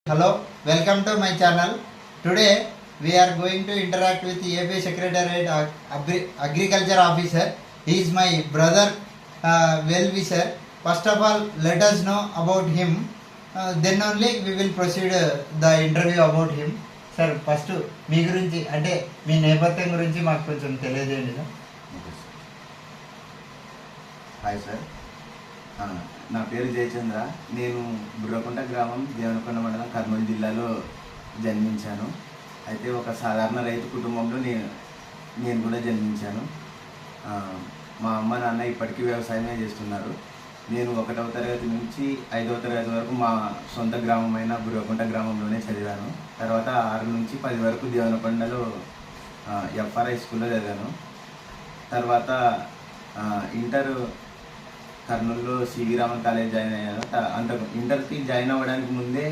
Hello, welcome to my channel. Today we are going to interact with AP Secretariat Agriculture Officer. He is my brother, well-wisher. First of all, let us know about him. Then only we will proceed the interview about him. Sir, first మీ గురించి అంటే మీ నేపథ్యం గురించి మాకు కొంచెం తెలియజేయండి sir. Hi sir, నా పేరు జయచంద్ర. నేను బుర్రకుంట గ్రామం, దేవనకొండ మండలం, కర్నూలు జిల్లాలో జన్మించాను. అయితే ఒక సాధారణ రైతు కుటుంబంలో నేను కూడా జన్మించాను. మా అమ్మ నాన్న ఇప్పటికీ వ్యవసాయమే చేస్తున్నారు. నేను 1వ తరగతి నుంచి 5వ తరగతి వరకు మా సొంత గ్రామమైన బుర్రకుంట గ్రామంలోనే చదివాను. తర్వాత 6 నుంచి 10 వరకు దేవనకొండలో FRI స్కూల్లో చదివాను. తర్వాత ఇంటర్ కర్నూలులో సివి రామన్ కాలేజ్ జాయిన్ అయ్యాను. ఇంటర్కి జాయిన్ అవ్వడానికి ముందే